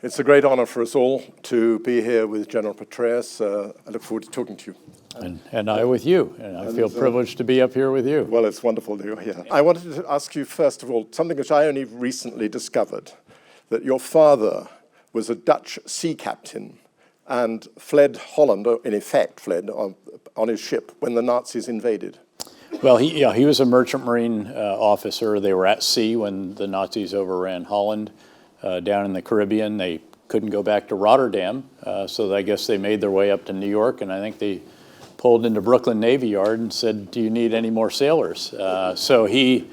It's a great honor for us all to be here with General Petraeus. I look forward to talking to you. And I with you, and I feel privileged to be up here with you. Well, it's wonderful to be here. I wanted to ask you, first of all, something which I only recently discovered, that your father was a Dutch sea captain and fled Holland, or in effect fled on his ship when the Nazis invaded. Well, he was a merchant marine officer. They were at sea when the Nazis overran Holland. Down in the Caribbean, they couldn't go back to Rotterdam, so I guess they made their way up to New York, and I think they pulled into Brooklyn Navy Yard and said, "Do you need any more sailors?" So he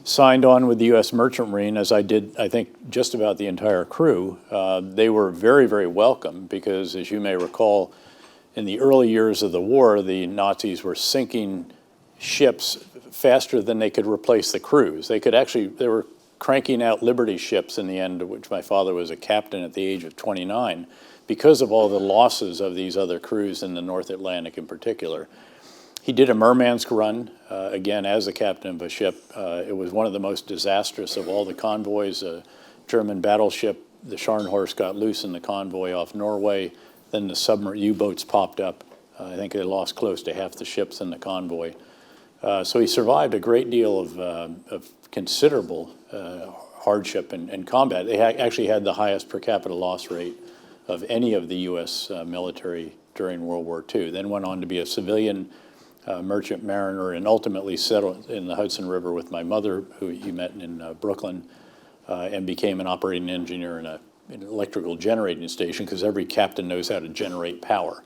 signed on with the U.S. Merchant Marine, as I did, I think, just about the entire crew. They were very, very welcome because, as you may recall, in the early years of the war, the Nazis were sinking ships faster than they could replace the crews. They were cranking out Liberty ships in the end, of which my father was a captain at the age of 29, because of all the losses of these other crews in the North Atlantic in particular. He did a Murmansk run, again, as a captain of a ship. It was one of the most disastrous of all the convoys. A German battleship, the Scharnhorst, got loose in the convoy off Norway. Then the U-boats popped up. I think they lost close to half the ships in the convoy. So he survived a great deal of considerable hardship and combat. They actually had the highest per capita loss rate of any of the U.S. Military during World War II. Then went on to be a civilian merchant mariner and ultimately settled in the Hudson River with my mother, who he met in Brooklyn, and became an operating engineer in an electrical generating station, because every captain knows how to generate power.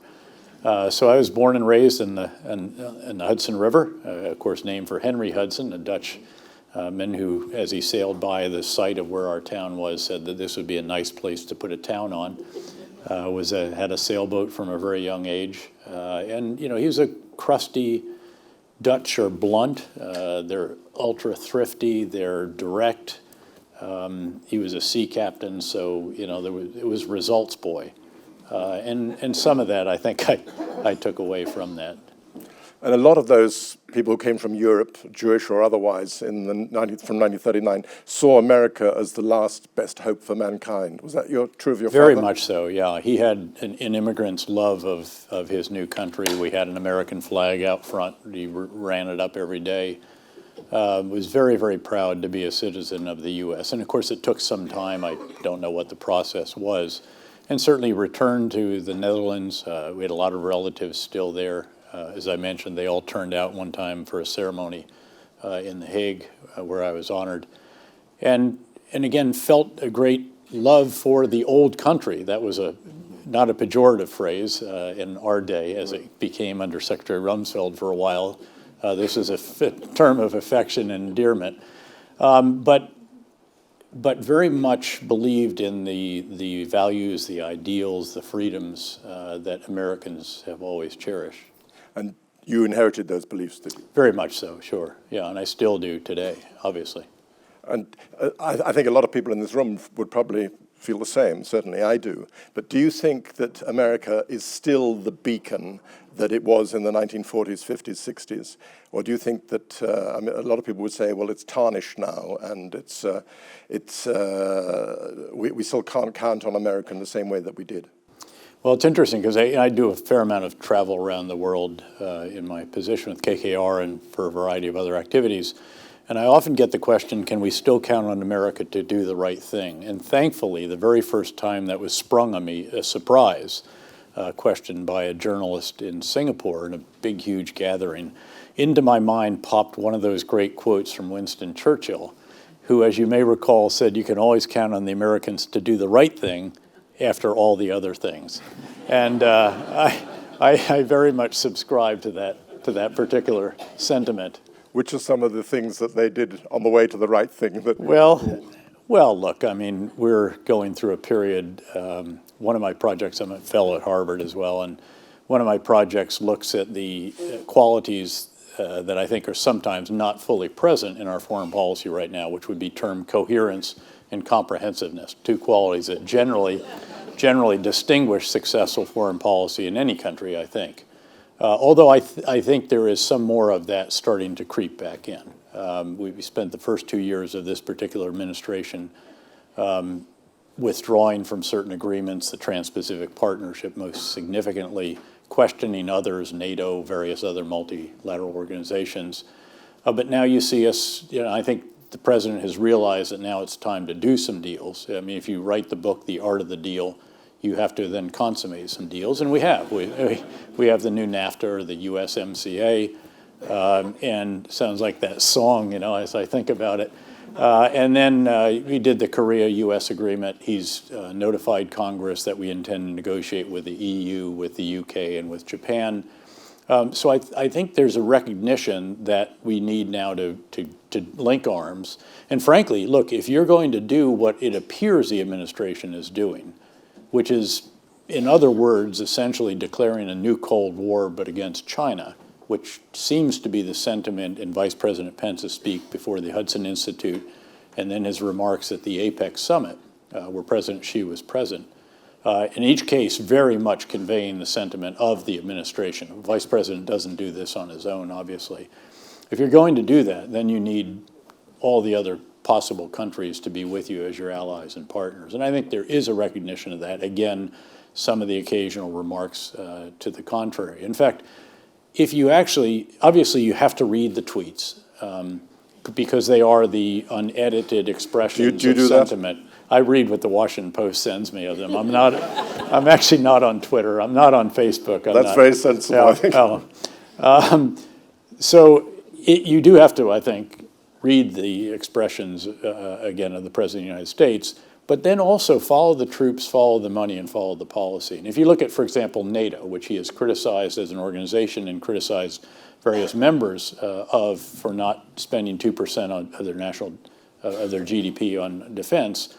So I was born and raised in the Hudson River, of course named for Henry Hudson, a Dutch man who, as he sailed by the site of where our town was, said that this would be a nice place to put a town on. Had a sailboat from a very young age. And he was a crusty Dutch, are blunt. They're ultra thrifty, they're direct. He was a sea captain, so it was results boy. And some of that I think I took away from that. And a lot of those people who came from Europe, Jewish or otherwise, from 1939, saw America as the last best hope for mankind. Was that true of your father? Very much so, yeah. He had an immigrant's love of his new country. We had an American flag out front. He ran it up every day. Was very, very proud to be a citizen of the U.S. And of course it took some time. I don't know what the process was. And certainly returned to the Netherlands. We had a lot of relatives still there. As I mentioned, they all turned out one time for a ceremony in The Hague, where I was honored. And again, felt a great love for the old country. That was not a pejorative phrase in our day, as it became under Secretary Rumsfeld for a while. This is a term of affection and endearment. But very much believed in the values, the ideals, the freedoms that Americans have always cherished. And you inherited those beliefs, did you? Very much so, sure. Yeah, and I still do today, obviously. And I think a lot of people in this room would probably feel the same, certainly I do. But do you think that America is still the beacon that it was in the 1940s, 50s, 60s? Or do you think that, a lot of people would say, well, it's tarnished now, and we still can't count on America in the same way that we did? Well, it's interesting because I do a fair amount of travel around the world in my position with KKR and for a variety of other activities. And I often get the question, can we still count on America to do the right thing? And thankfully, the very first time that was sprung on me, a surprise question by a journalist in Singapore in a big, huge gathering, into my mind popped one of those great quotes from Winston Churchill, who, as you may recall, said you can always count on the Americans to do the right thing after all the other things. And I very much subscribe to that particular sentiment. Which are some of the things that they did on the way to the right thing? Well, look, I mean, we're going through a period, one of my projects, I'm a fellow at Harvard as well, and one of my projects looks at the qualities that I think are sometimes not fully present in our foreign policy right now, which would be termed coherence and comprehensiveness, two qualities that generally distinguish successful foreign policy in any country, I think. Although I think there is some more of that starting to creep back in. We spent the first 2 years of this particular administration withdrawing from certain agreements, the Trans-Pacific Partnership most significantly, questioning others, NATO, various other multilateral organizations. But now you see us, I think the president has realized that now it's time to do some deals. I mean, if you write the book, The Art of the Deal, you have to then consummate some deals, and we have. We have the new NAFTA or the USMCA, and sounds like that song, as I think about it. And then we did the Korea-U.S. agreement. He's notified Congress that we intend to negotiate with the EU, with the UK, and with Japan. So I think there's a recognition that we need now to link arms. And frankly, look, if you're going to do what it appears the administration is doing, which is, in other words, essentially declaring a new Cold War but against China, which seems to be the sentiment in Vice President Pence's speech before the Hudson Institute, and then his remarks at the APEC summit, where President Xi was present. In each case, very much conveying the sentiment of the administration. The Vice President doesn't do this on his own, obviously. If you're going to do that, then you need all the other possible countries to be with you as your allies and partners. And I think there is a recognition of that. Again, some of the occasional remarks to the contrary. In fact, if you obviously you have to read the tweets because they are the unedited expressions of sentiment. That? I read what the Washington Post sends me of them. I'm actually not on Twitter. I'm not on Facebook. That's very sensible, I think. So you do have to, I think, read the expressions, again, of the President of the United States, but then also follow the troops, follow the money, and follow the policy. And if you look at, for example, NATO, which he has criticized as an organization and criticized various members of for not spending 2% of their GDP on defense,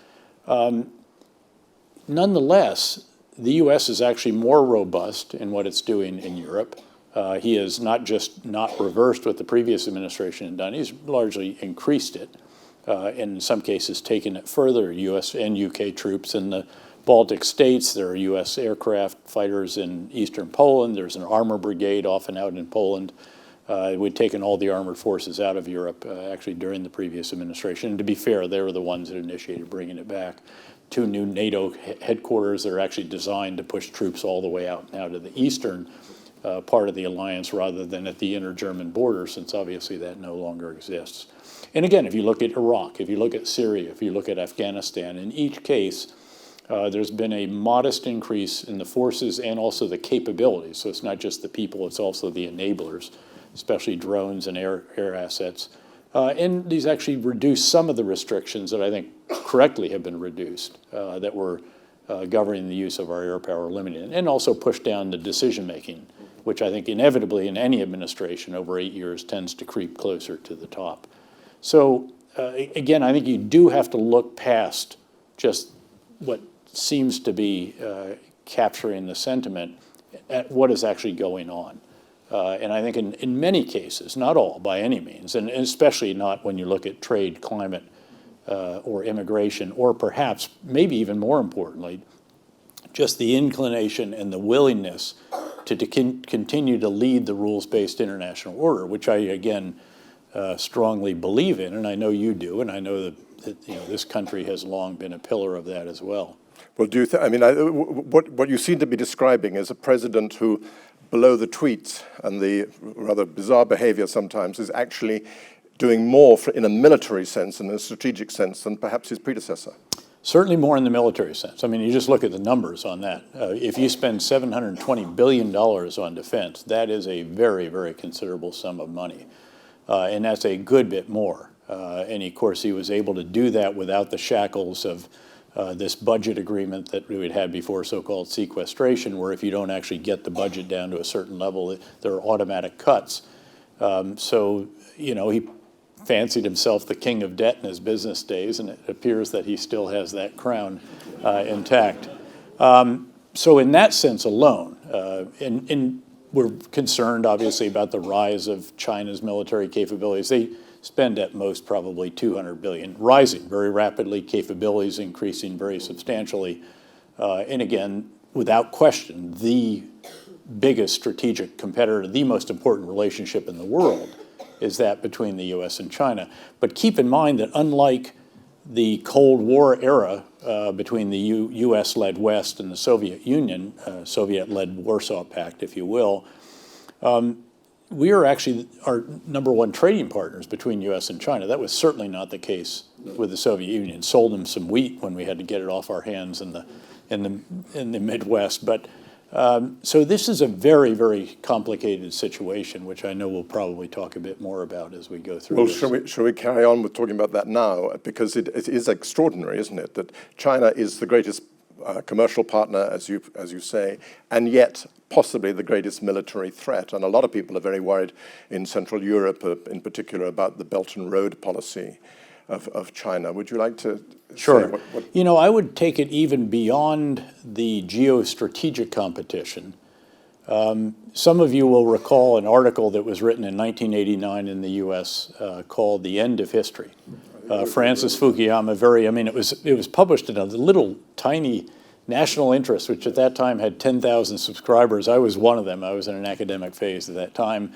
nonetheless, the U.S. is actually more robust in what it's doing in Europe. He has not just not reversed what the previous administration had done, he's largely increased it. In some cases taken it further. U.S. and U.K. troops in the Baltic states. There are U.S. aircraft fighters in eastern Poland. There's an armor brigade often out in Poland. We'd taken all the armored forces out of Europe actually during the previous administration. And to be fair, they were the ones that initiated bringing it back. 2 new NATO headquarters that are actually designed to push troops all the way out now to the eastern part of the alliance rather than at the inner German border, since obviously that no longer exists. And again, if you look at Iraq, if you look at Syria, if you look at Afghanistan, in each case, there's been a modest increase in the forces and also the capabilities. So it's not just the people, it's also the enablers, especially drones and air assets. And these actually reduce some of the restrictions that I think correctly have been reduced, that were governing the use of our air power limited, and also push down the decision-making, which I think inevitably in any administration over 8 years tends to creep closer to the top. So again, I think you do have to look past just what seems to be capturing the sentiment at what is actually going on. And I think in many cases, not all by any means, and especially not when you look at trade, climate, or immigration, or perhaps, maybe even more importantly, just the inclination and the willingness to continue to lead the rules-based international order, which I, again, strongly believe in, and I know you do, and I know that this country has long been a pillar of that as well. Well, do you what you seem to be describing is a president who, below the tweets and the rather bizarre behavior sometimes, is actually doing more in a military sense and in a strategic sense than perhaps his predecessor. Certainly more in the military sense. I mean, you just look at the numbers on that. If you spend $720 billion on defense, that is a very, very considerable sum of money. And that's a good bit more. And of course, he was able to do that without the shackles of this budget agreement that we had had before, so-called sequestration, where if you don't actually get the budget down to a certain level, there are automatic cuts. So, he fancied himself the king of debt in his business days, and it appears that he still has that crown intact. So in that sense alone, and we're concerned, obviously, about the rise of China's military capabilities. They spend at most probably $200 billion, rising very rapidly, capabilities increasing very substantially. And again, without question, the biggest strategic competitor, the most important relationship in the world is that between the U.S. and China. But keep in mind that unlike the Cold War era between the U.S.-led West and the Soviet Union, Soviet-led Warsaw Pact, if you will, we are actually our number one trading partners between U.S. and China. That was certainly not the case with the Soviet Union. Sold them some wheat when we had to get it off our hands in the Midwest. But so this is a very, very complicated situation, which I know we'll probably talk a bit more about as we go through. Well, shall we carry on with talking about that now? Because it is extraordinary, isn't it, that China is the greatest commercial partner, as you say, and yet possibly the greatest military threat. And a lot of people are very worried in Central Europe, in particular, about the Belt and Road policy of China. Would you like to Sure. say what? You know, I would take it even beyond the geostrategic competition. Some of you will recall an article that was written in 1989 in the U.S. Called "The End of History." Francis Fukuyama, it was published in a little tiny national interest, which at that time had 10,000 subscribers. I was one of them. I was in an academic phase at that time.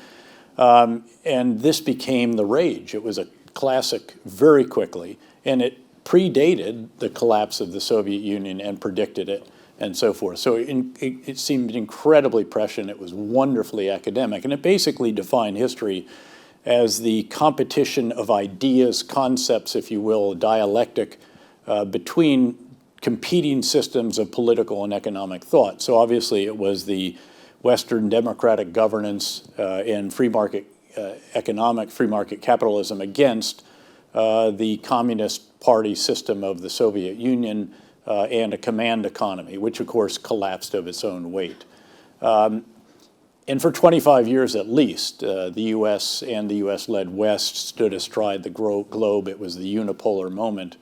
And this became the rage. It was a classic very quickly, and it predated the collapse of the Soviet Union and predicted it and so forth. So it seemed incredibly prescient. It was wonderfully academic, and it basically defined history as the competition of ideas, concepts, if you will, dialectic between competing systems of political and economic thought. So obviously it was the Western democratic governance and free market free market capitalism against the Communist Party system of the Soviet Union and a command economy, which of course collapsed of its own weight. And for 25 years at least, the U.S. and the U.S.-led West stood astride the globe. It was the unipolar moment.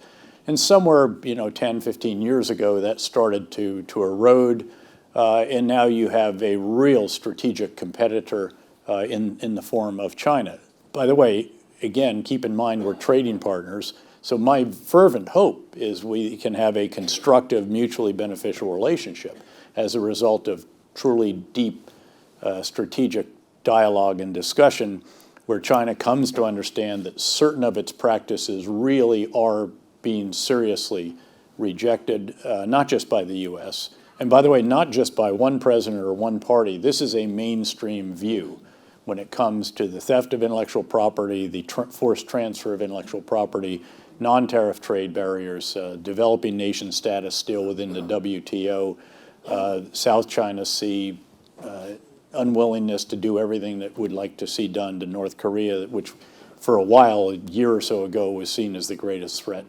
And somewhere, 10, 15 years ago, that started to erode. And now you have a real strategic competitor in the form of China. By the way, again, keep in mind we're trading partners. So my fervent hope is we can have a constructive, mutually beneficial relationship as a result of truly deep strategic dialogue and discussion, where China comes to understand that certain of its practices really are being seriously rejected, not just by the U.S., and by the way, not just by one president or one party. This is a mainstream view when it comes to the theft of intellectual property, the forced transfer of intellectual property, non-tariff trade barriers, developing nation status still within the WTO, South China Sea, unwillingness to do everything that we'd like to see done to North Korea, which for a while, a year or so ago, was seen as the greatest threat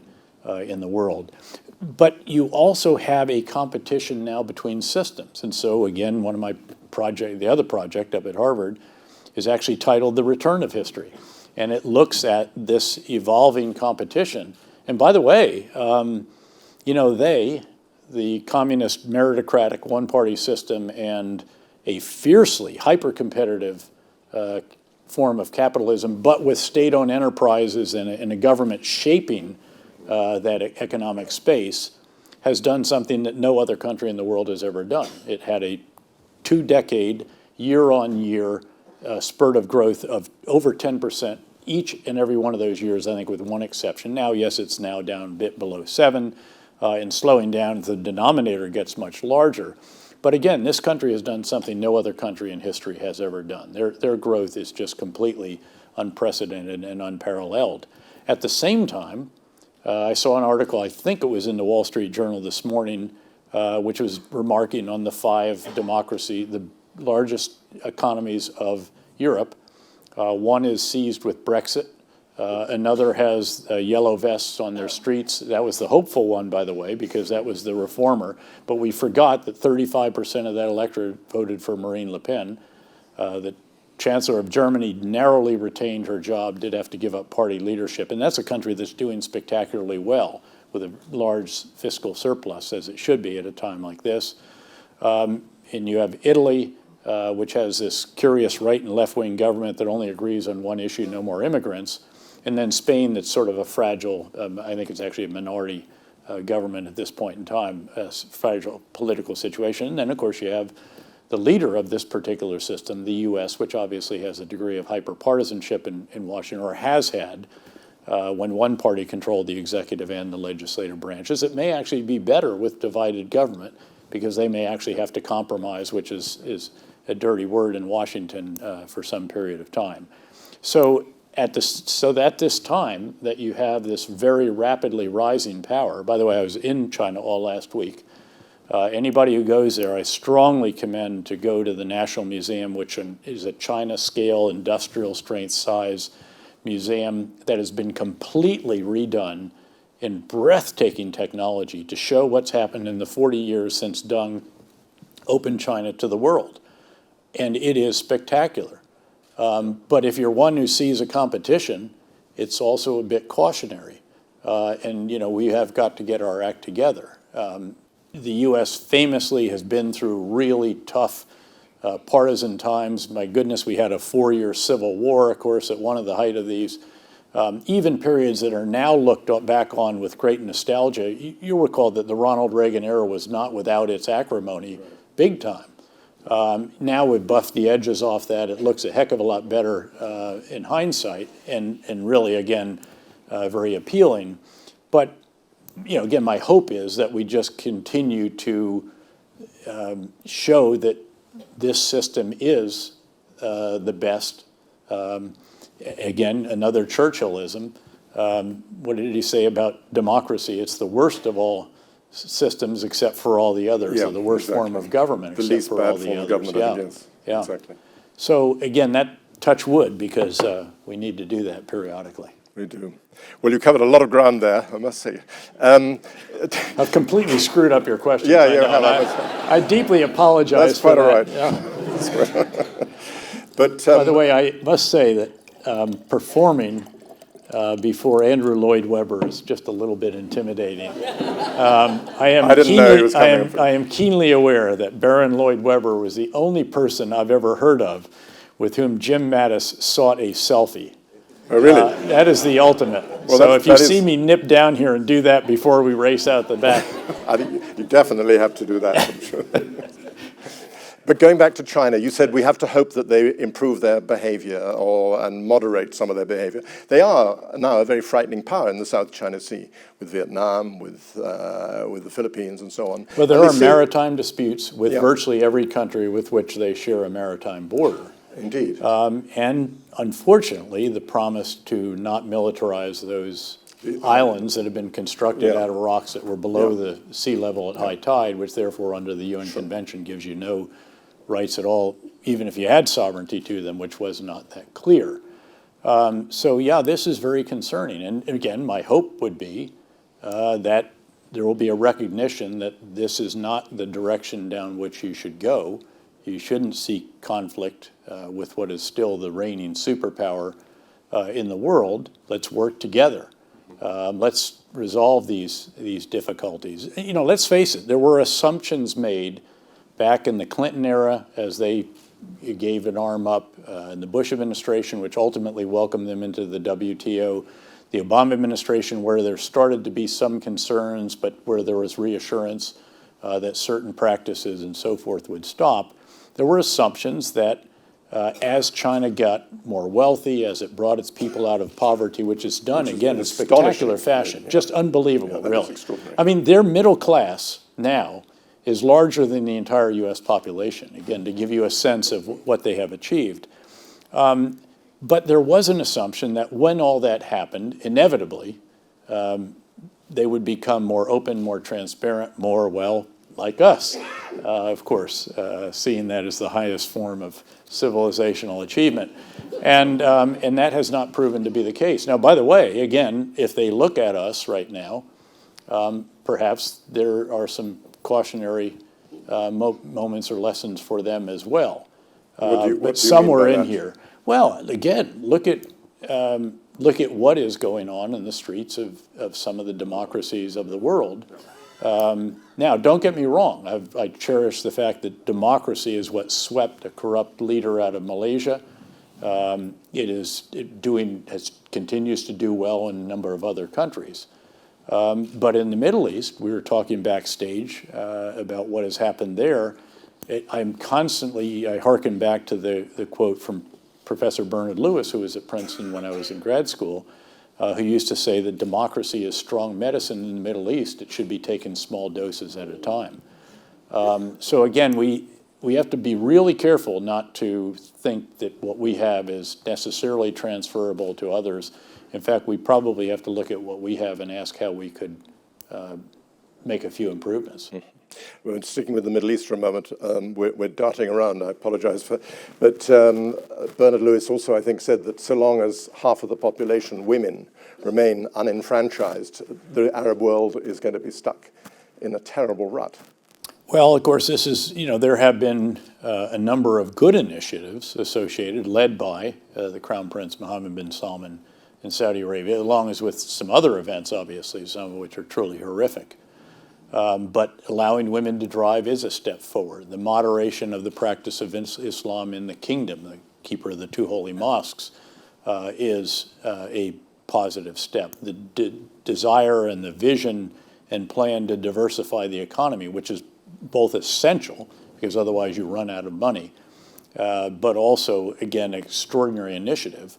in the world. But you also have a competition now between systems. And so again, the other project up at Harvard is actually titled The Return of History. And it looks at this evolving competition. And by the way, the communist meritocratic one-party system and a fiercely hyper-competitive form of capitalism, but with state-owned enterprises and a government shaping that economic space, has done something that no other country in the world has ever done. It had a 2-decade, year-on-year spurt of growth of over 10% each and every one of those years, I think with one exception. Now, yes, it's now down a bit below 7 and slowing down as the denominator gets much larger. But again, this country has done something no other country in history has ever done. Their growth is just completely unprecedented and unparalleled. At the same time, I saw an article, I think it was in the Wall Street Journal this morning, which was remarking on the 5 the largest economies of Europe. One is seized with Brexit. Another has yellow vests on their streets. That was the hopeful one, by the way, because that was the reformer. But we forgot that 35% of that electorate voted for Marine Le Pen. The Chancellor of Germany narrowly retained her job, did have to give up party leadership. And that's a country that's doing spectacularly well with a large fiscal surplus, as it should be at a time like this. And you have Italy, which has this curious right and left-wing government that only agrees on one issue, no more immigrants. And then Spain, that's sort of a fragile, I think it's actually a minority government at this point in time, a fragile political situation. And then, of course, you have the leader of this particular system, the U.S., which obviously has a degree of hyper-partisanship in Washington, or has had when one party controlled the executive and the legislative branches. It may actually be better with divided government because they may actually have to compromise, which is a dirty word in Washington for some period of time. So at this time that you have this very rapidly rising power, by the way, I was in China all last week. Anybody who goes there, I strongly commend to go to the National Museum, which is a China-scale, industrial-strength size museum that has been completely redone in breathtaking technology to show what's happened in the 40 years since Deng opened China to the world. And it is spectacular. But if you're one who sees a competition, it's also a bit cautionary. And, you know, we have got to get our act together. The U.S. famously has been through really tough partisan times. My goodness, we had a 4-year civil war, of course, at one of the height of these. Even periods that are now looked back on with great nostalgia. You'll recall that the Ronald Reagan era was not without its acrimony, big time. Now we've buffed the edges off that. It looks a heck of a lot better in hindsight and really, again, very appealing. But, you know, again, my hope is that we just continue to show that this system is the best. Again, another Churchillism. What did he say about democracy? It's the worst of all systems except for all the others, or the worst form of government the except least for bad all the form others. of government, Yeah. Exactly. So again, that touch wood because we need to do that periodically. We do. Well, you covered a lot of ground there, I must say. I've completely screwed up your question. Yeah, you have. I deeply apologize. That's quite all right. Yeah. That's quite But by the way, I must say that performing before Andrew Lloyd Webber is just a little bit intimidating. I am keenly aware that Baron Lloyd Webber was the only person I've ever heard of with whom Jim Mattis sought a selfie. Oh, really? That is the ultimate. Well, so if you see me nip down here and do that before we race out the back. I think you definitely have to do that, I'm sure. But going back to China, you said we have to hope that they improve their behavior and moderate some of their behavior. They are now a very frightening power in the South China Sea, with Vietnam, with the Philippines, and so on. Well, there are maritime disputes with virtually every country with which they share a maritime border. Indeed. And unfortunately, the promise to not militarize those islands that have been constructed out of rocks that were below the sea level at high tide, which therefore under the UN Convention gives you no rights at all, even if you had sovereignty to them, which was not that clear. So yeah, this is very concerning. And again, my hope would be that there will be a recognition that this is not the direction down which you should go. You shouldn't seek conflict with what is still the reigning superpower in the world. Let's work together. Let's resolve these difficulties. You know, let's face it, there were assumptions made back in the Clinton era as they gave an arm up in the Bush administration, which ultimately welcomed them into the WTO. The Obama administration, where there started to be some concerns, but where there was reassurance that certain practices and so forth would stop. There were assumptions that as China got more wealthy, as it brought its people out of poverty, which it's done, again, in spectacular fashion, just unbelievable, really. I mean, their middle class now is larger than the entire U.S. population, again, to give you a sense of what they have achieved. But there was an assumption that when all that happened, inevitably, they would become more open, more transparent, more, well, like us, of course, seeing that as the highest form of civilizational achievement. And that has not proven to be the case. Now, by the way, again, if they look at us right now, perhaps there are some cautionary moments or lessons for them as well. But somewhere in here. Well, again, look at what is going on in the streets of some of the democracies of the world. Now, don't get me wrong. I cherish the fact that democracy is what swept a corrupt leader out of Malaysia. Continues to do well in a number of other countries. But in the Middle East, we were talking backstage about what has happened there. I hearken back to the quote from Professor Bernard Lewis, who was at Princeton when I was in grad school, who used to say that democracy is strong medicine in the Middle East. It should be taken small doses at a time. So again, we have to be really careful not to think that what we have is necessarily transferable to others. In fact, we probably have to look at what we have and ask how we could make a few improvements. We're sticking with the Middle East for a moment. We're darting around, I apologize for, but Bernard Lewis also, I think, said that so long as half of the population, women, remain unenfranchised, the Arab world is going to be stuck in a terrible rut. Well, of course, this is, there have been a number of good initiatives associated, led by the Crown Prince Mohammed bin Salman in Saudi Arabia, along as with some other events, obviously, some of which are truly horrific. But allowing women to drive is a step forward. The moderation of the practice of Islam in the kingdom, the keeper of the two holy mosques, is a positive step. The desire and the vision and plan to diversify the economy, which is both essential, because otherwise you run out of money, but also, again, extraordinary initiative.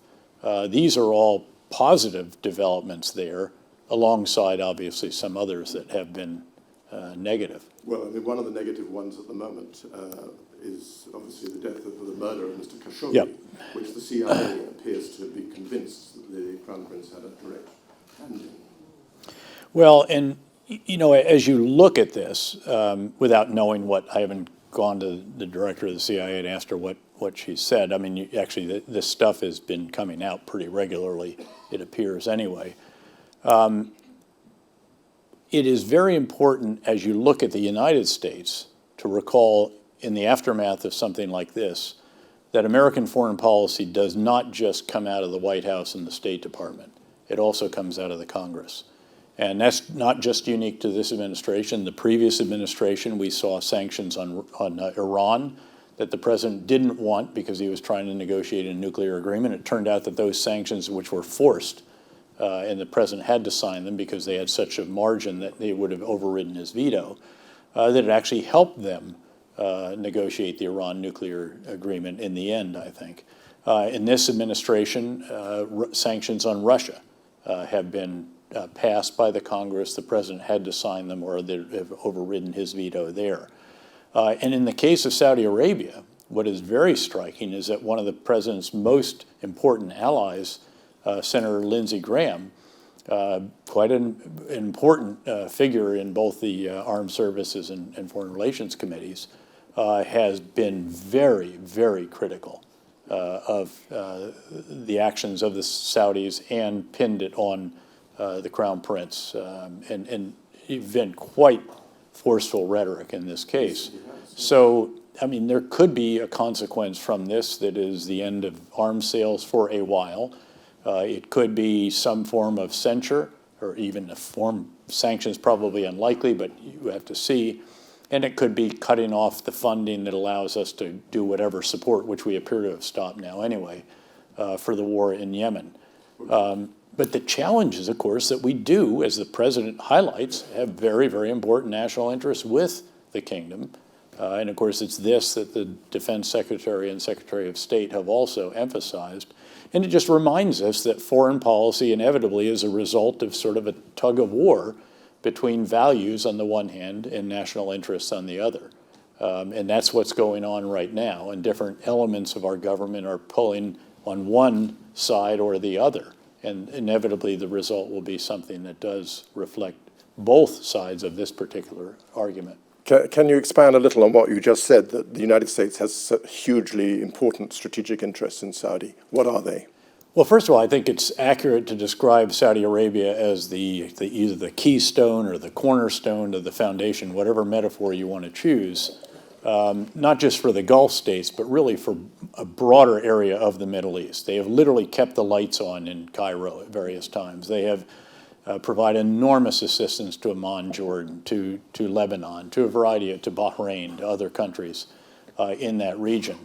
These are all positive developments there, alongside, obviously, some others that have been negative. Well, I mean, one of the negative ones at the moment is obviously the death of the murder of Mr. Khashoggi, Yep. which the CIA appears to be convinced that the Crown Prince had a direct hand in. Well, and as you look at this, without knowing I haven't gone to the director of the CIA and asked her what she said. I mean, actually, this stuff has been coming out pretty regularly, it appears anyway. It is very important, as you look at the United States, to recall in the aftermath of something like this, that American foreign policy does not just come out of the White House and the State Department. It also comes out of the Congress. And that's not just unique to this administration. The previous administration, we saw sanctions on Iran that the president didn't want because he was trying to negotiate a nuclear agreement. It turned out that those sanctions, which were forced, and the president had to sign them because they had such a margin that they would have overridden his veto, that it actually helped them negotiate the Iran nuclear agreement in the end, I think. In this administration, sanctions on Russia have been passed by the Congress. The president had to sign them or they have overridden his veto there. And in the case of Saudi Arabia, what is very striking is that one of the president's most important allies, Senator Lindsey Graham, quite an important figure in both the Armed Services and Foreign Relations Committees, has been very, very critical of the actions of the Saudis and pinned it on the Crown Prince, and been quite forceful rhetoric in this case. So, I mean, there could be a consequence from this that is the end of arms sales for a while. It could be some form of censure, or even a form of sanctions, probably unlikely, but you have to see. And it could be cutting off the funding that allows us to do whatever support, which we appear to have stopped now anyway, for the war in Yemen. But the challenge is, of course, that we do, as the president highlights, have very, very important national interests with the kingdom. And of course, it's this that the Defense Secretary and Secretary of State have also emphasized. And it just reminds us that foreign policy inevitably is a result of sort of a tug of war between values on the one hand and national interests on the other. And that's what's going on right now. And different elements of our government are pulling on one side or the other. And inevitably, the result will be something that does reflect both sides of this particular argument. Can you expand a little on what you just said, that the United States has hugely important strategic interests in Saudi? What are they? Well, first of all, I think it's accurate to describe Saudi Arabia as either the keystone or the cornerstone of the foundation, whatever metaphor you want to choose, not just for the Gulf states, but really for a broader area of the Middle East. They have literally kept the lights on in Cairo at various times. They have provided enormous assistance to Amman, Jordan, to Lebanon, to a variety to Bahrain, to other countries in that region.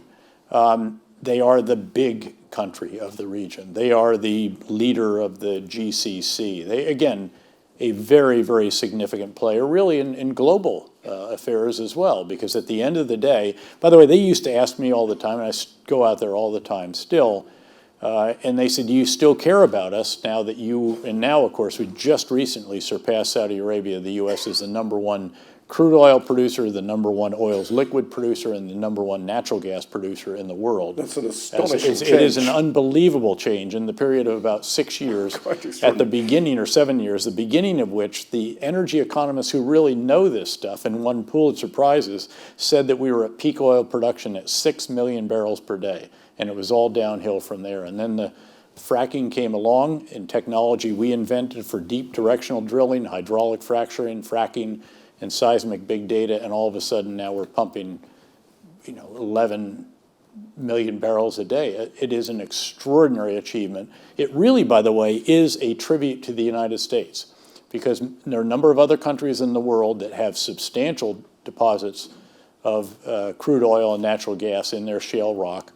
They are the big country of the region. They are the leader of the GCC. They, again, a very, very significant player, really in global affairs as well, because at the end of the day, by the way, they used to ask me all the time, and I go out there all the time still, And they said, do you still care about us now that and now, of course, we just recently surpassed Saudi Arabia. The U.S. is the #1 crude oil producer, the #1 oils liquid producer, and the #1 natural gas producer in the world. That's an astonishing change. It is an unbelievable change in the period of about 6 years, at the beginning, or 7 years, the beginning of which the energy economists who really know this stuff and won Pulitzer Prizes said that we were at peak oil production at 6 million barrels per day, and it was all downhill from there. And then the fracking came along, and technology we invented for deep directional drilling, hydraulic fracturing, fracking, and seismic big data, and all of a sudden now we're pumping, 11 million barrels a day. It is an extraordinary achievement. It really, by the way, is a tribute to the United States, because there are a number of other countries in the world that have substantial deposits of crude oil and natural gas in their shale rock.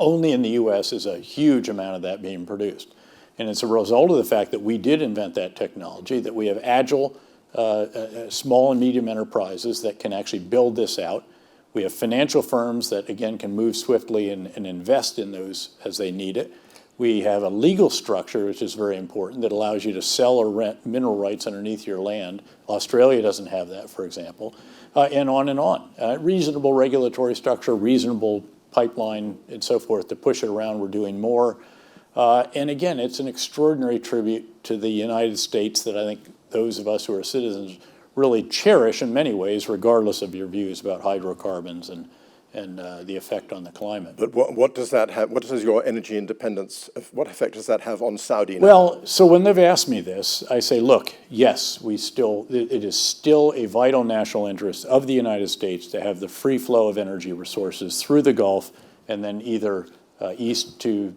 Only in the U.S. is a huge amount of that being produced. And it's a result of the fact that we did invent that technology, that we have agile, small and medium enterprises that can actually build this out. We have financial firms that, again, can move swiftly and invest in those as they need it. We have a legal structure, which is very important, that allows you to sell or rent mineral rights underneath your land. Australia doesn't have that, for example, and on and on. Reasonable regulatory structure, reasonable pipeline, and so forth to push it around. We're doing more. And again, it's an extraordinary tribute to the United States that I think those of us who are citizens really cherish in many ways, regardless of your views about hydrocarbons and the effect on the climate. But what does that have? What does your energy independence? What effect does that have on Saudi? Well, so when they've asked me this, I say, look, yes, it is still a vital national interest of the United States to have the free flow of energy resources through the Gulf, and then either east to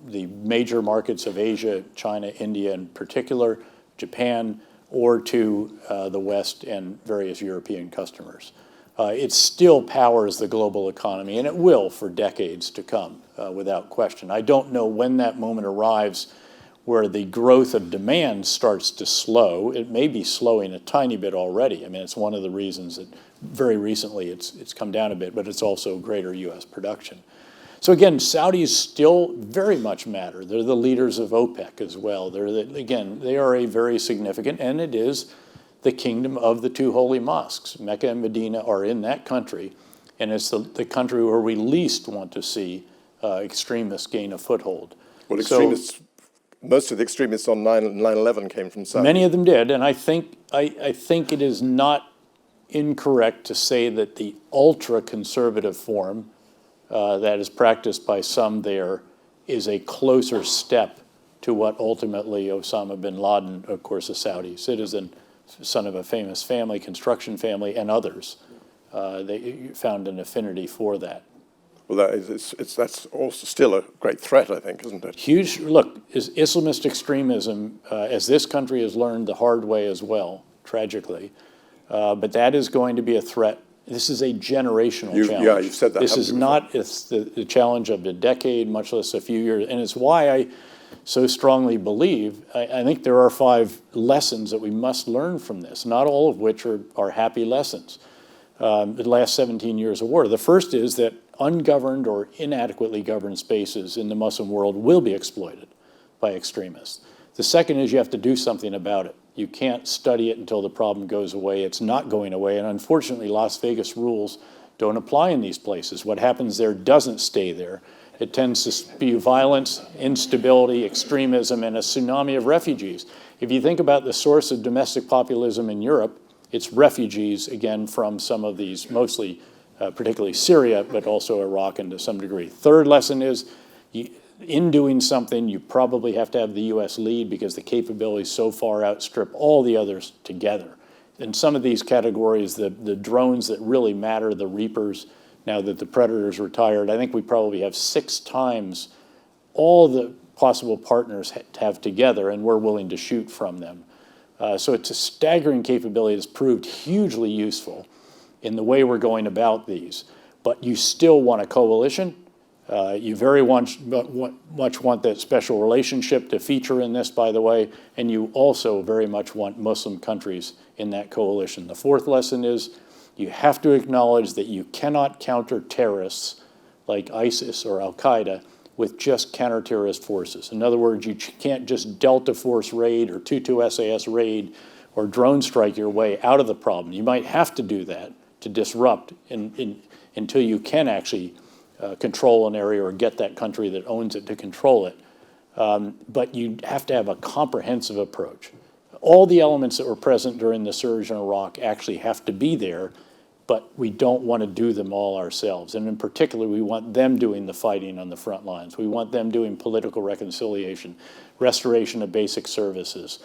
the major markets of Asia, China, India in particular, Japan, or to the West and various European customers. It still powers the global economy, and it will for decades to come, without question. I don't know when that moment arrives where the growth of demand starts to slow. It may be slowing a tiny bit already. I mean, it's one of the reasons that very recently it's come down a bit, but it's also greater U.S. production. So again, Saudis still very much matter. They're the leaders of OPEC as well. They are a very significant, and it is the kingdom of the two holy mosques. Mecca and Medina are in that country, and it's the country where we least want to see extremists gain a foothold. Well, most of the extremists on 9/11 came from Saudi. Many of them did, and I think it is not incorrect to say that the ultra-conservative form that is practiced by some there is a closer step to what ultimately Osama bin Laden, of course, a Saudi citizen, son of a famous family, construction family, and others, they found an affinity for that. Well, that's also still a great threat, I think, isn't it? Huge. Look, Islamist extremism, as this country has learned the hard way as well, tragically, but that is going to be a threat. This is a generational challenge. Yeah, you've said that. This is not the challenge of a decade, much less a few years. And it's why I so strongly believe, I think there are 5 lessons that we must learn from this, not all of which are happy lessons. The last 17 years of war. The first is that ungoverned or inadequately governed spaces in the Muslim world will be exploited by extremists. The second is you have to do something about it. You can't study it until the problem goes away. It's not going away, and unfortunately, Las Vegas rules don't apply in these places. What happens there doesn't stay there. It tends to spew violence, instability, extremism, and a tsunami of refugees. If you think about the source of domestic populism in Europe, it's refugees, again, from some of these, mostly, particularly Syria, but also Iraq and to some degree. Third lesson is, in doing something, you probably have to have the U.S. lead because the capabilities so far outstrip all the others together. In some of these categories, the drones that really matter, the Reapers, now that the Predator's retired, I think we probably have 6 times all the possible partners have together, and we're willing to shoot from them. So it's a staggering capability that's proved hugely useful in the way we're going about these. But you still want a coalition. You very much want that special relationship to feature in this, by the way, and you also very much want Muslim countries in that coalition. The fourth lesson is you have to acknowledge that you cannot counter terrorists like ISIS or Al-Qaeda with just counter-terrorist forces. In other words, you can't just Delta Force raid or 2-2 SAS raid or drone strike your way out of the problem. You might have to do that to disrupt until you can actually control an area or get that country that owns it to control it. But you have to have a comprehensive approach. All the elements that were present during the surge in Iraq actually have to be there, but we don't want to do them all ourselves. And in particular, we want them doing the fighting on the front lines. We want them doing political reconciliation, restoration of basic services,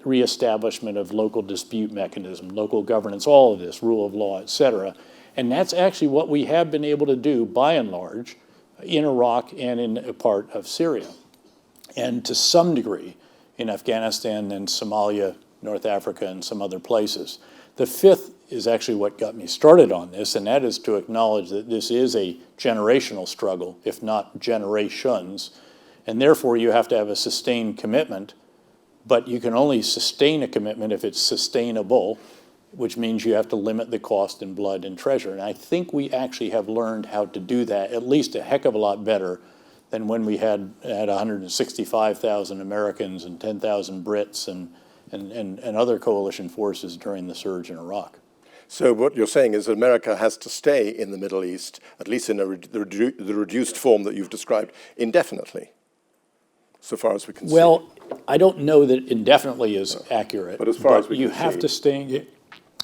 reestablishment of local dispute mechanism, local governance, all of this, rule of law, et cetera. And that's actually what we have been able to do, by and large, in Iraq and in a part of Syria. And to some degree, in Afghanistan and Somalia, North Africa, and some other places. The fifth is actually what got me started on this, and that is to acknowledge that this is a generational struggle, if not generations, and therefore you have to have a sustained commitment, but you can only sustain a commitment if it's sustainable, which means you have to limit the cost in blood and treasure. And I think we actually have learned how to do that, at least a heck of a lot better than when we had 165,000 Americans and 10,000 Brits and other coalition forces during the surge in Iraq. So what you're saying is America has to stay in the Middle East, at least in the reduced form that you've described, indefinitely, so far as we can see. Well, I don't know that indefinitely is accurate, but as far as we you can have see, to stay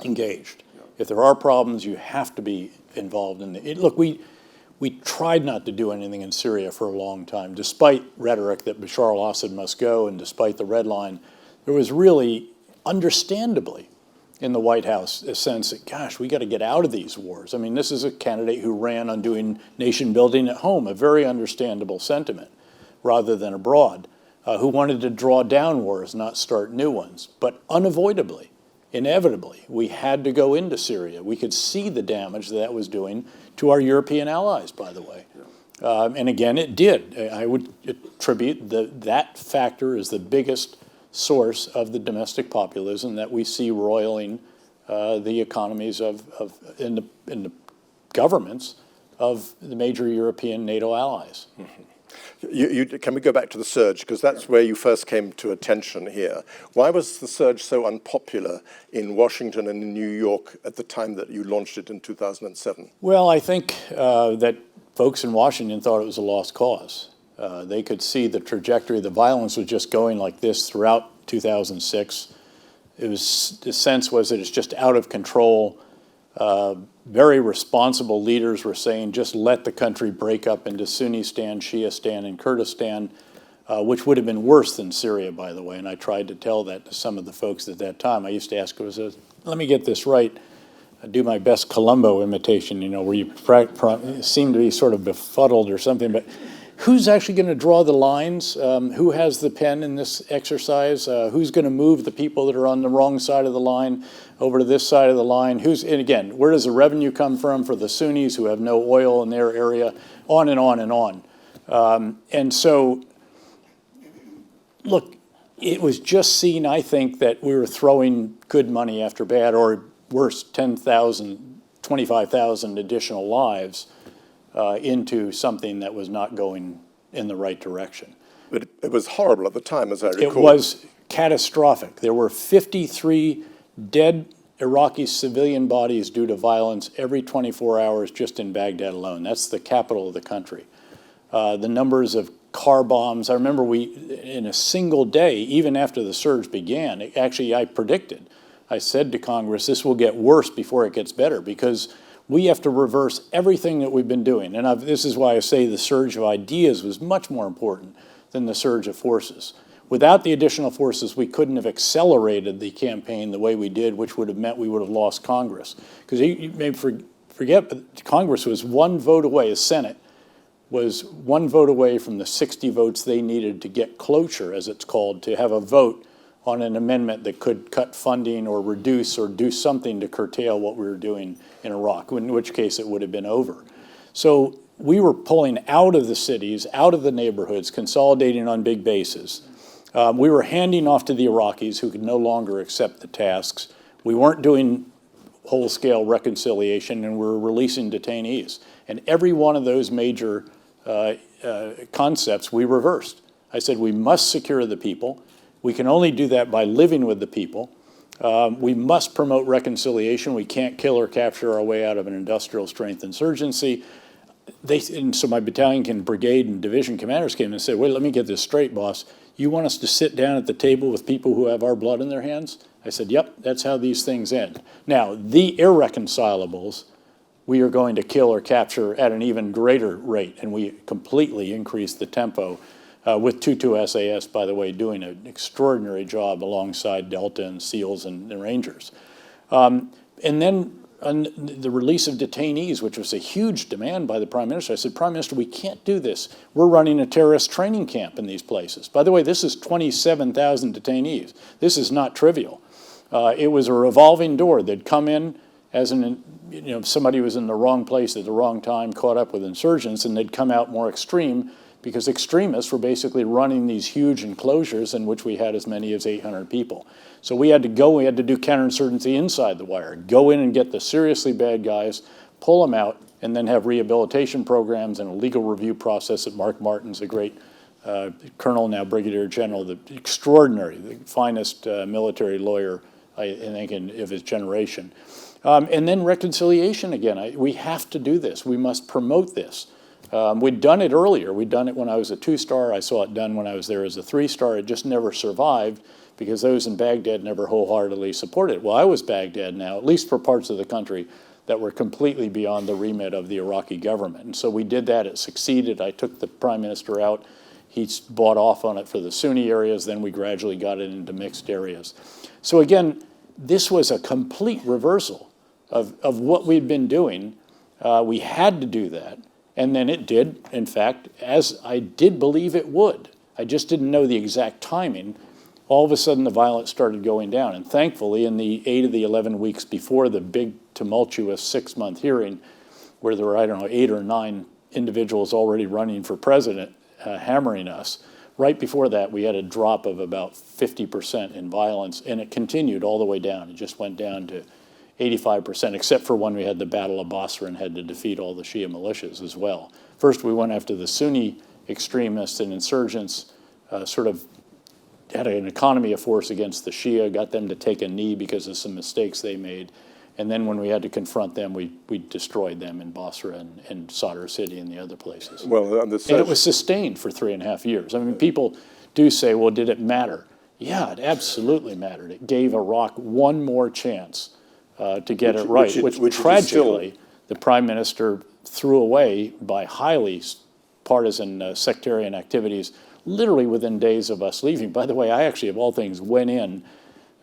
engaged. Yeah. If there are problems, you have to be involved in it. Look, we tried not to do anything in Syria for a long time, despite rhetoric that Bashar al-Assad must go, and despite the red line. There was really, understandably, in the White House, a sense that, gosh, we got to get out of these wars. I mean, this is a candidate who ran on doing nation building at home, a very understandable sentiment, rather than abroad, who wanted to draw down wars, not start new ones. But unavoidably, inevitably, we had to go into Syria. We could see the damage that was doing to our European allies, by the way. And again, it did. I would attribute that factor as the biggest source of the domestic populism that we see roiling the economies in the governments of the major European NATO allies. Mm-hmm. Can we go back to the surge? Because that's where you first came to attention here. Why was the surge so unpopular in Washington and in New York at the time that you launched it in 2007? Well, I think that folks in Washington thought it was a lost cause. They could see the trajectory. The violence was just going like this throughout 2006. The sense was that it's just out of control. Very responsible leaders were saying, just let the country break up into Sunnistan, Shiistan, and Kurdistan, which would have been worse than Syria, by the way. And I tried to tell that to some of the folks at that time. I used to ask, let me get this right. I do my best Columbo imitation, where you seem to be sort of befuddled or something. But who's actually going to draw the lines? Who has the pen in this exercise? Who's going to move the people that are on the wrong side of the line over to this side of the line? And again, where does the revenue come from for the Sunnis who have no oil in their area? On and on and on. And so, look, it was just seen, I think, that we were throwing good money after bad, or worse, 10,000, 25,000 additional lives into something that was not going in the right direction. But it was horrible at the time, as I recall. It was catastrophic. There were 53 dead Iraqi civilian bodies due to violence every 24 hours just in Baghdad alone. That's the capital of the country. The numbers of car bombs, I remember in a single day, even after the surge began, I predicted, I said to Congress, this will get worse before it gets better, because we have to reverse everything that we've been doing. And this is why I say the surge of ideas was much more important than the surge of forces. Without the additional forces, we couldn't have accelerated the campaign the way we did, which would have meant we would have lost Congress. Because you may forget, but Congress was one vote away, the Senate was one vote away from the 60 votes they needed to get cloture, as it's called, to have a vote on an amendment that could cut funding or reduce or do something to curtail what we were doing in Iraq, in which case it would have been over. So we were pulling out of the cities, out of the neighborhoods, consolidating on big bases. We were handing off to the Iraqis, who could no longer accept the tasks. We weren't doing whole-scale reconciliation, and we were releasing detainees. And every one of those major concepts we reversed. I said we must secure the people. We can only do that by living with the people. We must promote reconciliation. We can't kill or capture our way out of an industrial strength insurgency. And so my battalion, brigade, and division commanders came and said, wait, let me get this straight, boss. You want us to sit down at the table with people who have our blood in their hands? I said, yep, that's how these things end. Now, the irreconcilables, we are going to kill or capture at an even greater rate, and we completely increased the tempo with 2-2 SAS, by the way, doing an extraordinary job alongside Delta and SEALs and the Rangers. And then on the release of detainees, which was a huge demand by the Prime Minister, I said, Prime Minister, we can't do this. We're running a terrorist training camp in these places. By the way, this is 27,000 detainees. This is not trivial. It was a revolving door. They'd come in as somebody was in the wrong place at the wrong time, caught up with insurgents, and they'd come out more extreme because extremists were basically running these huge enclosures in which we had as many as 800 people. So we had to do counterinsurgency inside the wire, go in and get the seriously bad guys, pull them out, and then have rehabilitation programs and a legal review process that Mark Martin's a great colonel, now brigadier general, the finest military lawyer, I think, of his generation. And then reconciliation again. We have to do this. We must promote this. We'd done it earlier. We'd done it when I was a 2-star. I saw it done when I was there as a 3-star. It just never survived because those in Baghdad never wholeheartedly supported it. Well, I was Baghdad now, at least for parts of the country that were completely beyond the remit of the Iraqi government. And so we did that. It succeeded. I took the Prime Minister out. He bought off on it for the Sunni areas. Then we gradually got it into mixed areas. So again, this was a complete reversal of what we'd been doing. We had to do that. And then it did, in fact, as I did believe it would. I just didn't know the exact timing. All of a sudden, the violence started going down. And thankfully, in the 8 of the 11 weeks before the big, tumultuous 6-month hearing, where there were, 8 or 9 individuals already running for president, hammering us, right before that, we had a drop of about 50% in violence, and it continued all the way down. It just went down to 85%, except for when we had the Battle of Basra and had to defeat all the Shia militias as well. First, we went after the Sunni extremists and insurgents, sort of had an economy of force against the Shia, got them to take a knee because of some mistakes they made. And then when we had to confront them, we destroyed them in Basra and Sadr City and the other places. Well, and it was sustained for 3.5 years. I mean, people do say, well, did it matter? Yeah, it absolutely mattered. It gave Iraq one more chance to get it right, which tragically the Prime Minister threw away by highly partisan sectarian activities literally within days of us leaving. By the way, I actually, of all things, went in.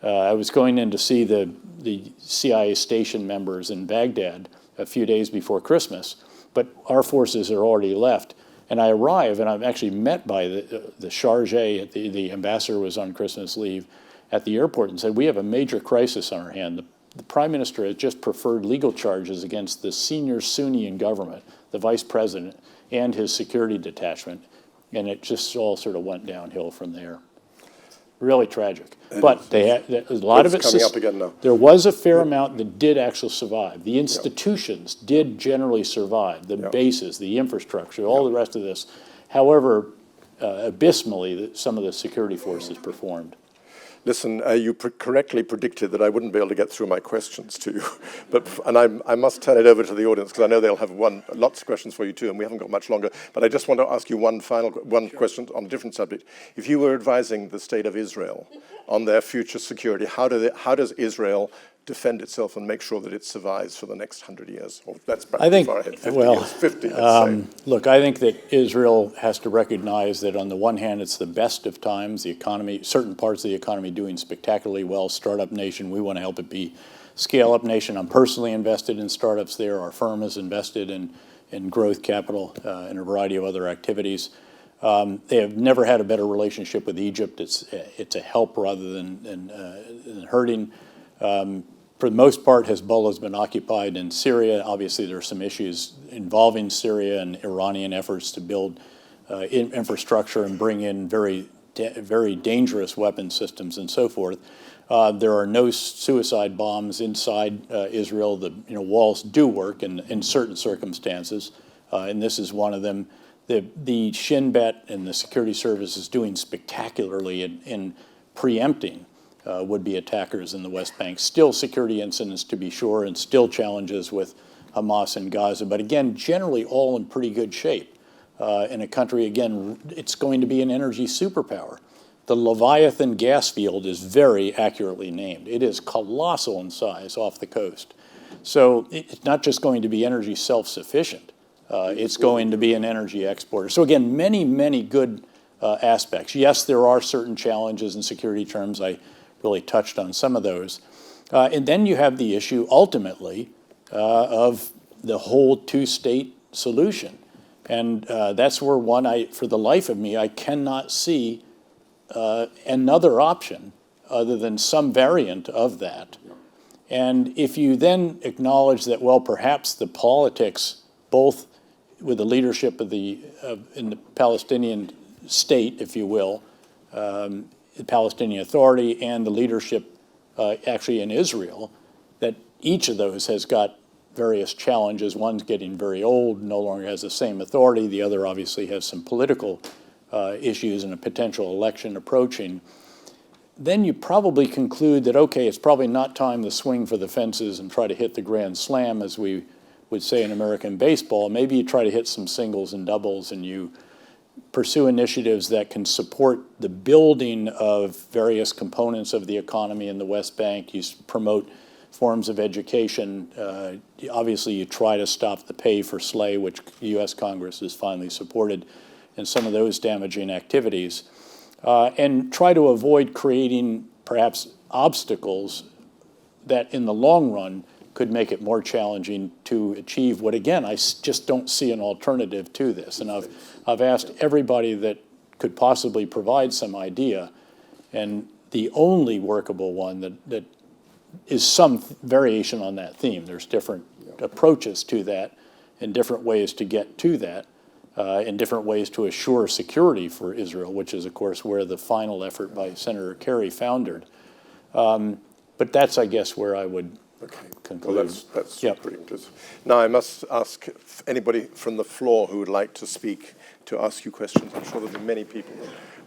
I was going in to see the CIA station members in Baghdad a few days before Christmas, but our forces are already left. And I arrive, and I'm actually met by the charge, the ambassador was on Christmas leave, at the airport and said, we have a major crisis on our hand. The Prime Minister has just preferred legal charges against the senior Sunni in government, the Vice President, and his security detachment. And it just all sort of went downhill from there. Really tragic. But they had a lot of it coming up again now. There was a fair amount that did actually survive. The institutions did generally survive, the bases, the infrastructure, all the rest of this. However, abysmally, some of the security forces performed. Listen, you correctly predicted that I wouldn't be able to get through my questions to you, and I must turn it over to the audience because I know they'll have lots of questions for you too, and we haven't got much longer. But I just want to ask you one question on a different subject. If you were advising the state of Israel on their future security, how does Israel defend itself and make sure that it survives for the next 100 years? Or that's perhaps far ahead, 50 years, 50, let's say. Look, I think that Israel has to recognize that on the one hand, it's the best of times, the economy, certain parts of the economy doing spectacularly well, startup nation, we want to help it be scale-up nation. I'm personally invested in startups there. Our firm is invested in growth capital and a variety of other activities. They have never had a better relationship with Egypt. It's a help rather than hurting. For the most part, Hezbollah has been occupied in Syria. Obviously, there are some issues involving Syria and Iranian efforts to build infrastructure and bring in very dangerous weapon systems and so forth. There are no suicide bombs inside Israel. The walls do work in certain circumstances, and this is one of them. The Shin Bet and the security service is doing spectacularly in preempting would-be attackers in the West Bank. Still security incidents, to be sure, and still challenges with Hamas and Gaza, but again, generally all in pretty good shape. In a country, again, it's going to be an energy superpower. The Leviathan gas field is very accurately named. It is colossal in size off the coast. So it's not just going to be energy self-sufficient. It's going to be an energy exporter. So again, many, many good aspects. Yes, there are certain challenges in security terms. I really touched on some of those. And then you have the issue, ultimately, of the whole two-state solution. And that's where for the life of me, I cannot see another option other than some variant of that. And if you then acknowledge that, well, perhaps the politics, both with the leadership in the Palestinian state, if you will, the Palestinian Authority, and the leadership actually in Israel, that each of those has got various challenges. One's getting very old, no longer has the same authority. The other obviously has some political issues and a potential election approaching. Then you probably conclude that, okay, it's probably not time to swing for the fences and try to hit the grand slam, as we would say in American baseball. Maybe you try to hit some singles and doubles, and you pursue initiatives that can support the building of various components of the economy in the West Bank. You promote forms of education. Obviously, you try to stop the pay for slay, which the U.S. Congress has finally supported, and some of those damaging activities, and try to avoid creating perhaps obstacles that in the long run could make it more challenging to achieve what, again, I just don't see an alternative to this. And I've asked everybody that could possibly provide some idea, and the only workable one that is some variation on that theme. There's different approaches to that and different ways to get to that, and different ways to assure security for Israel, which is, of course, where the final effort by Senator Kerry foundered. But that's, I guess, where I would conclude. Well, that's pretty inclusive. Now, I must ask anybody from the floor who would like to speak to ask you questions. I'm sure there'll be many people,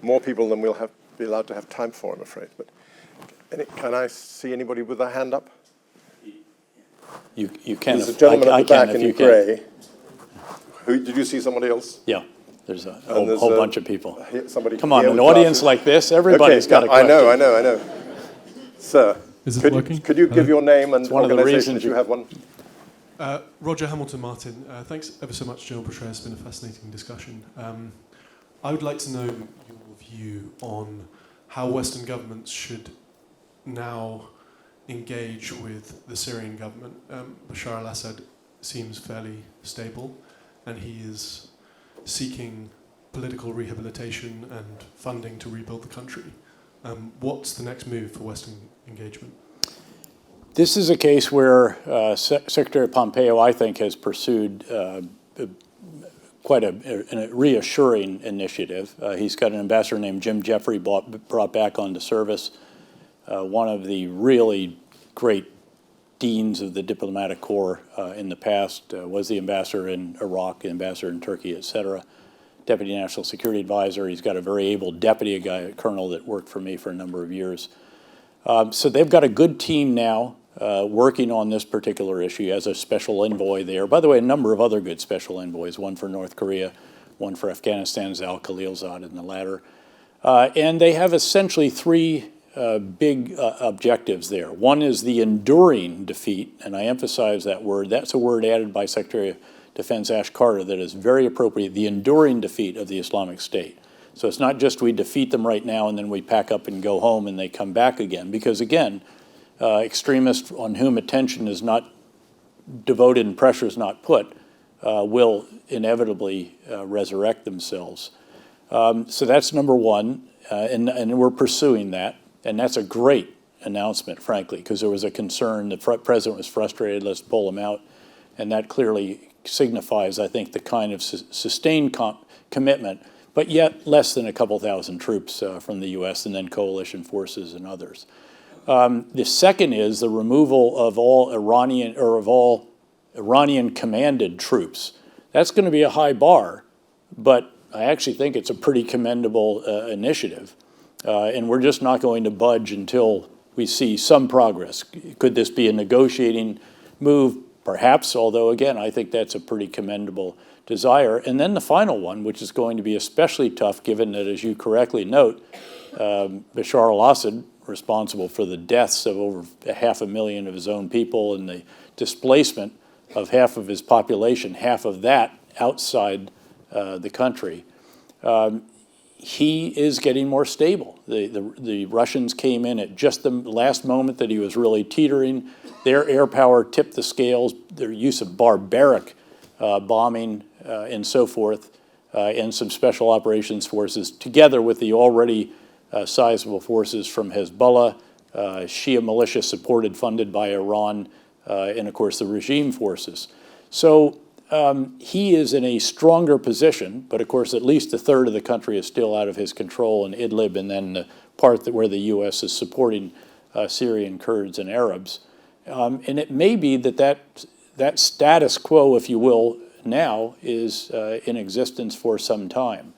more people than we'll be allowed to have time for, I'm afraid. But can I see anybody with a hand up? You can. There's a gentleman at the back in grey. Did you see somebody else? Yeah, there's a whole bunch of people. Come on, an audience like this, everybody's got a question. I know. Sir, is it working? Could you give your name and organisation if you have one? Roger Hamilton Martin. Thanks ever so much, General Petraeus. It's been a fascinating discussion. I would like to know your view on how Western governments should now engage with the Syrian government. Bashar al-Assad seems fairly stable, and he is seeking political rehabilitation and funding to rebuild the country. What's the next move for Western engagement? This is a case where Secretary Pompeo, I think, has pursued quite a reassuring initiative. He's got an ambassador named Jim Jeffrey brought back onto service, one of the really great deans of the diplomatic corps in the past, was the ambassador in Iraq, the ambassador in Turkey, et cetera. Deputy National Security Advisor. He's got a very able deputy, a colonel that worked for me for a number of years. So they've got a good team now working on this particular issue as a special envoy there. By the way, a number of other good special envoys, one for North Korea, one for Afghanistan, Zal Khalilzad in the latter. And they have essentially three big objectives there. One is the enduring defeat, and I emphasize that word. That's a word added by Secretary of Defense Ash Carter that is very appropriate, the enduring defeat of the Islamic State. So it's not just we defeat them right now and then we pack up and go home and they come back again, because again, extremists on whom attention is not devoted and pressure is not put will inevitably resurrect themselves. So that's number one, and we're pursuing that. And that's a great announcement, frankly, because there was a concern. The president was frustrated, let's pull him out. And that clearly signifies, I think, the kind of sustained commitment, but yet less than a couple thousand troops from the U.S. and then coalition forces and others. The second is the removal of all Iranian commanded troops. That's going to be a high bar but I actually think it's a pretty commendable initiative. And we're just not going to budge until we see some progress. Could this be a negotiating move? Perhaps, although again, I think that's a pretty commendable desire. And then the final one, which is going to be especially tough, given that, as you correctly note, Bashar al-Assad, responsible for the deaths of over 500,000 of his own people and the displacement of half of his population, half of that outside the country. He is getting more stable. The Russians came in at just the last moment that he was really teetering. Their air power tipped the scales, their use of barbaric bombing and so forth, and some special operations forces, together with the already sizable forces from Hezbollah, Shia militia supported, funded by Iran, and of course the regime forces. So he is in a stronger position, but of course at least a third of the country is still out of his control in Idlib, and then the part where the U.S. is supporting Syrian Kurds and Arabs. And it may be that status quo, if you will, now is in existence for some time.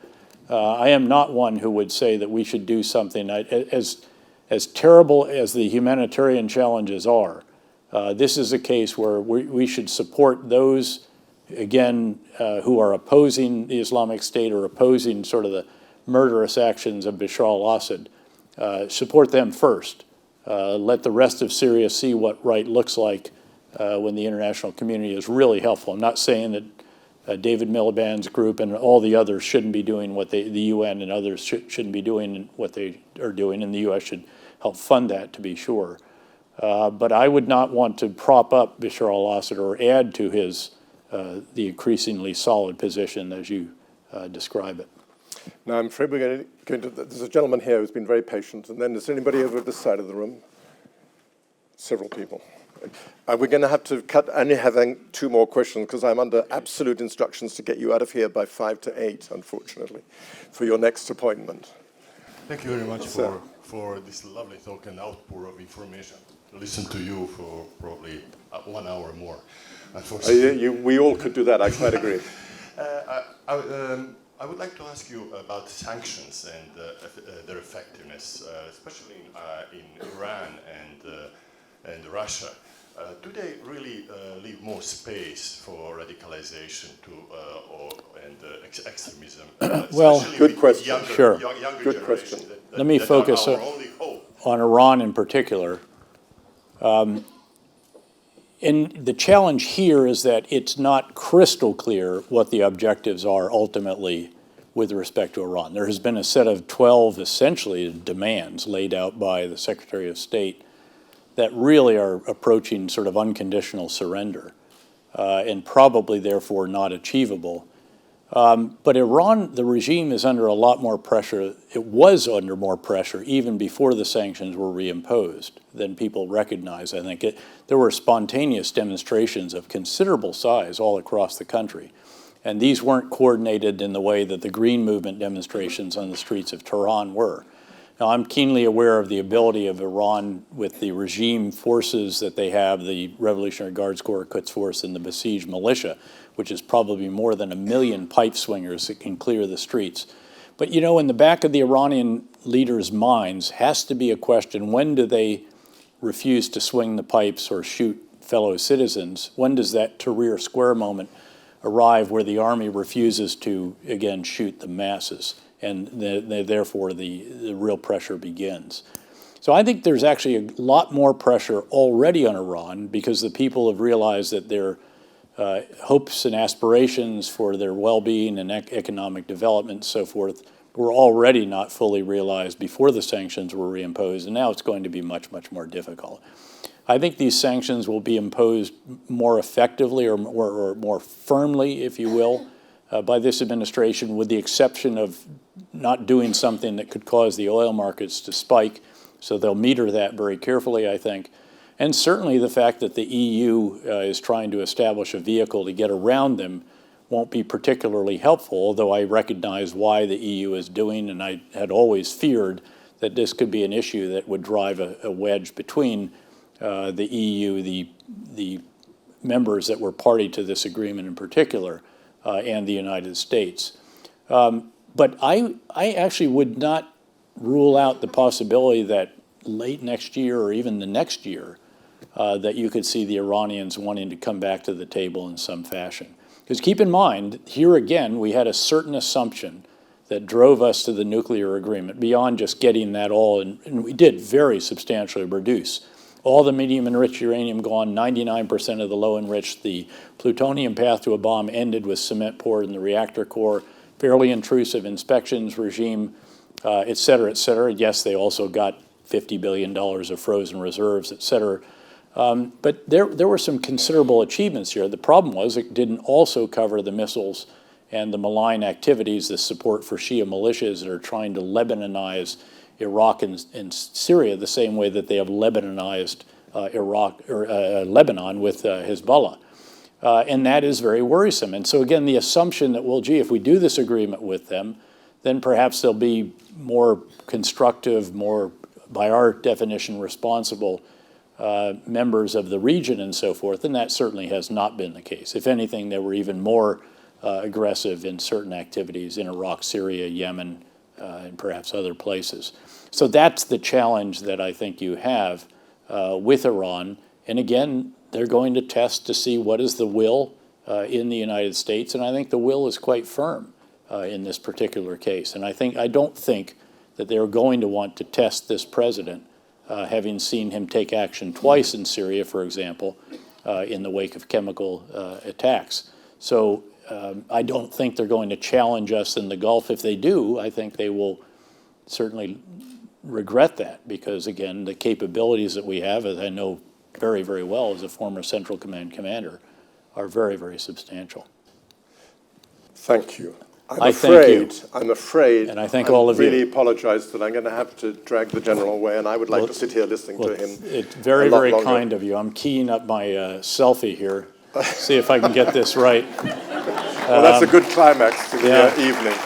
I am not one who would say that we should do something. As terrible as the humanitarian challenges are, this is a case where we should support those, again, who are opposing the Islamic State or opposing sort of the murderous actions of Bashar al-Assad. Support them first. Let the rest of Syria see what right looks like when the international community is really helpful. I'm not saying that David Miliband's group and all the others shouldn't be doing what the UN and others shouldn't be doing what they are doing, and the U.S. should help fund that, to be sure. But I would not want to prop up Bashar al-Assad or add to his the increasingly solid position as you describe it. Now, I'm afraid we're going to, there's a gentleman here who's been very patient, and then is there anybody over this side of the room? Several people. We're going to have to cut, only having 2 more questions, because I'm under absolute instructions to get you out of here by 5 to 8, unfortunately, for your next appointment. Thank you very much for this lovely talk and outpour of information. Listen to you for probably 1 hour more, unfortunately. We all could do that, I quite agree. I would like to ask you about sanctions and their effectiveness, especially in Iran and Russia. Do they really leave more space for radicalization and extremism? Well, good question. Sure. Good question. Let me focus on Iran in particular. And the challenge here is that it's not crystal clear what the objectives are ultimately with respect to Iran. There has been a set of 12 essentially demands laid out by the Secretary of State that really are approaching sort of unconditional surrender and probably therefore not achievable. But Iran, the regime, is under a lot more pressure. It was under more pressure even before the sanctions were reimposed than people recognize. I think there were spontaneous demonstrations of considerable size all across the country. And these weren't coordinated in the way that the Green Movement demonstrations on the streets of Tehran were. Now, I'm keenly aware of the ability of Iran with the regime forces that they have, the Revolutionary Guards Corps, Quds Force, and the Basij militia, which is probably more than 1 million pipe swingers that can clear the streets. But, you know, in the back of the Iranian leaders' minds has to be a question: when do they refuse to swing the pipes or shoot fellow citizens? When does that Tahrir Square moment arrive where the army refuses to, again, shoot the masses? And therefore the real pressure begins. So I think there's actually a lot more pressure already on Iran because the people have realized that their hopes and aspirations for their well-being and economic development and so forth were already not fully realized before the sanctions were reimposed, and now it's going to be much, much more difficult. I think these sanctions will be imposed more effectively or more firmly, if you will, by this administration, with the exception of not doing something that could cause the oil markets to spike. So they'll meter that very carefully, I think. And certainly the fact that the EU is trying to establish a vehicle to get around them won't be particularly helpful, although I recognize why the EU is doing, and I had always feared that this could be an issue that would drive a wedge between the EU, the members that were party to this agreement in particular, and the United States. But I actually would not rule out the possibility that late next year or even the next year that you could see the Iranians wanting to come back to the table in some fashion. Because keep in mind, here again, we had a certain assumption that drove us to the nuclear agreement, beyond just getting that all, and we did very substantially reduce. All the medium enriched uranium gone, 99% of the low enriched, the plutonium path to a bomb ended with cement poured in the reactor core, fairly intrusive inspections regime, et cetera, et cetera. Yes, they also got $50 billion of frozen reserves, et cetera. But there were some considerable achievements here. The problem was it didn't also cover the missiles and the malign activities, the support for Shia militias that are trying to Lebanonize Iraq and Syria the same way that they have Lebanonized Lebanon with Hezbollah. And that is very worrisome. And so again, the assumption that, well, gee, if we do this agreement with them, then perhaps they'll be more constructive, more, by our definition, responsible members of the region and so forth, and that certainly has not been the case. If anything, they were even more aggressive in certain activities in Iraq, Syria, Yemen, and perhaps other places. So that's the challenge that I think you have with Iran. And again, they're going to test to see what is the will in the United States, and I think the will is quite firm in this particular case. And I don't think that they're going to want to test this president, having seen him take action twice in Syria, for example, in the wake of chemical attacks. So I don't think they're going to challenge us in the Gulf. If they do, I think they will certainly regret that, because again, the capabilities that we have, as I know very, very well as a former Central Command commander, are very, very substantial. Thank you. Thank you. I'm afraid, and I thank all of you. I really apologize that I'm going to have to drag the general away, and I would like to sit here listening to him. It's very, very kind of you. I'm keying up my selfie here. See if I can get this right. Well, that's a good climax to the evening.